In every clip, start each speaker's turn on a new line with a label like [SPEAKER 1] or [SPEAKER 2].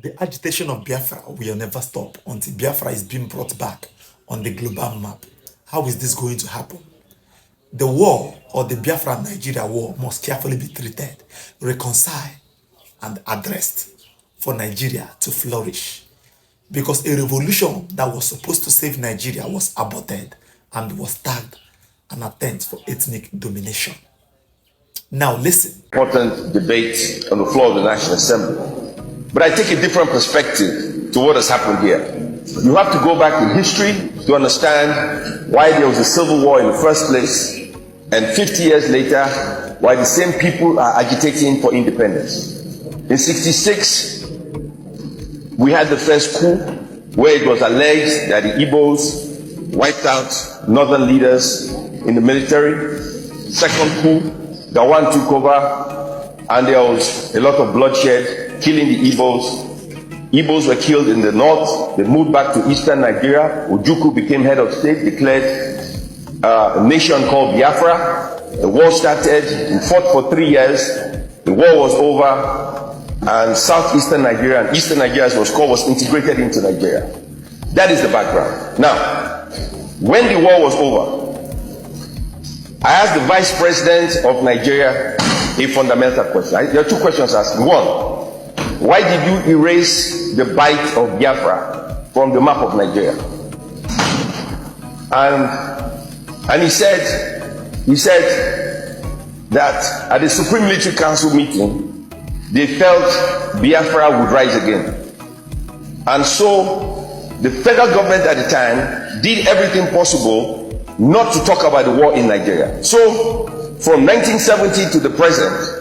[SPEAKER 1] The agitation of Biafra will never stop until Biafra is being brought back on the global map. How is this going to happen? The war, or the Biafra-Nigeria war, must carefully be treated, reconciled, and addressed for Nigeria to flourish. Because a revolution that was supposed to save Nigeria was aborted and was tagged an attempt for ethnic domination. Now listen.
[SPEAKER 2] Important debate on the floor of the National Assembly. But I take a different perspective to what has happened here. You have to go back in history to understand why there was a civil war in the first place, and 50 years later, why the same people are agitating for independence. In '66, we had the first coup, where it was alleged that the Igbos wiped out northern leaders in the military. Second coup, Gawan took over, and there was a lot of bloodshed, killing the Igbos. Igbos were killed in the north. They moved back to eastern Nigeria. Ojukwu became head of state, declared a nation called Biafra. The war started. We fought for 3 years. The war was over, and southeastern Nigeria and eastern Nigeria, as it was called, was integrated into Nigeria. That is the background. Now, when the war was over, I asked the Vice President of Nigeria a fundamental question. There are two questions asked. One, why did you erase the bite of Biafra from the map of Nigeria? And he said that at the Supreme Military Council meeting, they felt Biafra would rise again. And so the federal government at the time did everything possible not to talk about the war in Nigeria. So from 1970 to the present,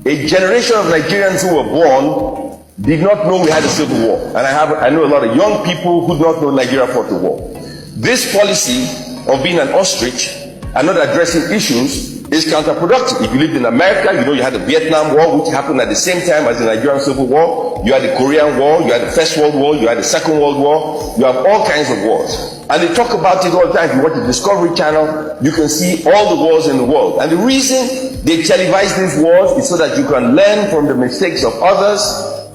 [SPEAKER 2] a generation of Nigerians who were born did not know we had a civil war. And I know a lot of young people who do not know Nigeria fought the war. This policy of being an ostrich and not addressing issues is counterproductive. If you lived in America, you know you had the Vietnam War, which happened at the same time as the Nigerian Civil War. You had the Korean War, you had the First World War, you had the Second World War. You have all kinds of wars. And they talk about it all the time. If you watch the Discovery Channel, you can see all the wars in the world. And the reason they televise these wars is so that you can learn from the mistakes of others,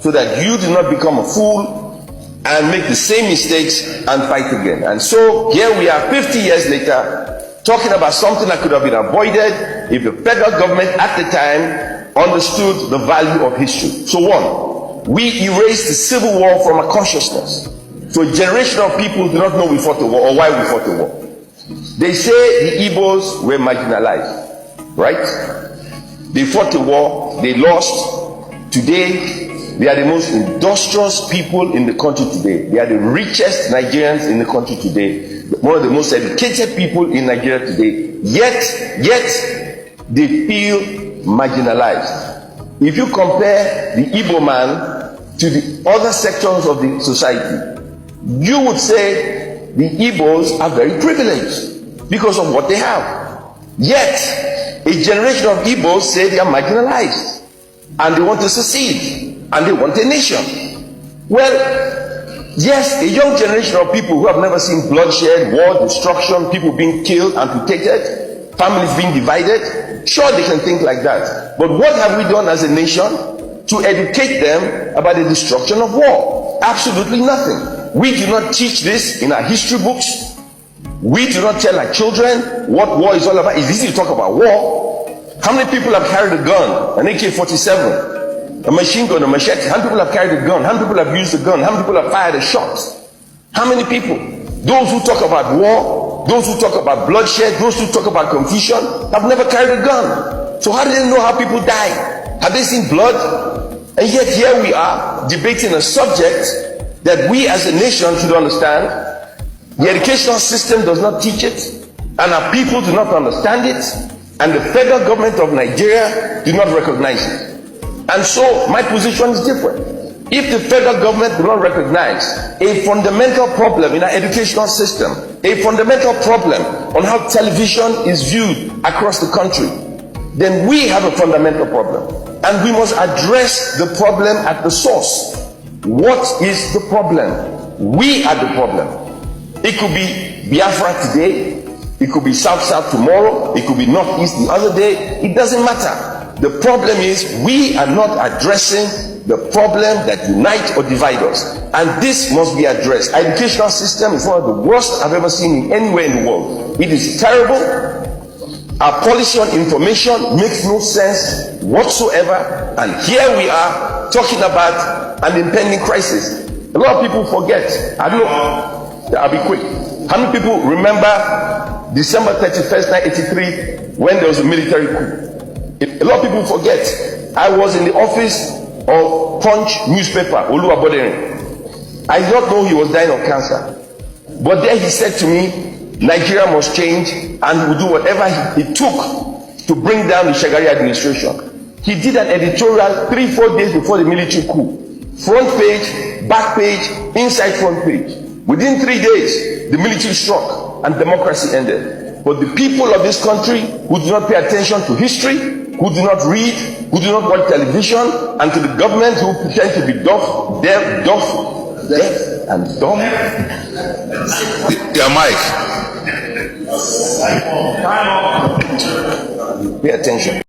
[SPEAKER 2] so that you do not become a fool and make the same mistakes and fight again. And so here we are 50 years later, talking about something that could have been avoided if the federal government at the time understood the value of history. So one, we erased the Civil War from our consciousness. So a generation of people do not know we fought the war or why we fought the war. They say the Igbos were marginalized, right? They fought the war, they lost. Today, they are the most industrious people in the country today. They are the richest Nigerians in the country today. One of the most educated people in Nigeria today. Yet, they feel marginalized. If you compare the Igbo man to the other sections of the society, you would say the Igbos are very privileged because of what they have. Yet, a generation of Igbos say they are marginalized and they want to secede and they want a nation. Well, yes, a young generation of people who have never seen bloodshed, war, destruction, people being killed, amputated, families being divided, sure they can think like that. But what have we done as a nation to educate them about the destruction of war? Absolutely nothing. We do not teach this in our history books. We do not tell our children what war is all about. It's easy to talk about war. How many people have carried a gun, an AK-47, a machine gun, a machete? How many people have carried a gun? How many people have used a gun? How many people have fired a shot? How many people? Those who talk about war, those who talk about bloodshed, those who talk about confusion have never carried a gun. So how do they know how people die? Have they seen blood? And yet here we are debating a subject that we as a nation should understand. The educational system does not teach it, and our people do not understand it, and the federal government of Nigeria do not recognize it. And so my position is different. If the federal government do not recognize a fundamental problem in our educational system, a fundamental problem on how television is viewed across the country, then we have a fundamental problem, and we must address the problem at the source. What is the problem? We are the problem. It could be Biafra today, it could be South tomorrow, it could be Northeast the other day. It doesn't matter. The problem is we are not addressing the problem that unite or divide us, and this must be addressed. Our educational system is one of the worst I've ever seen anywhere in the world. It is terrible. Our policy on information makes no sense whatsoever, and here we are talking about an impending crisis. A lot of people forget. I don't know. I'll be quick. How many people remember December 31st, 1983, when there was a military coup? A lot of people forget. I was in the office of Punch newspaper, Oluwabodere. I did not know he was dying of cancer. But there he said to me, Nigeria must change, and he will do whatever he took to bring down the Shagari administration. He did an editorial 3-4 days before the military coup. Front page, back page, inside front page. Within 3 days, the military struck and democracy ended. But the people of this country who do not pay attention to history, who do not read, who do not watch television, and to the government who pretend to be deaf and dumb.
[SPEAKER 3] Yeah, Mike.
[SPEAKER 2] Pay attention.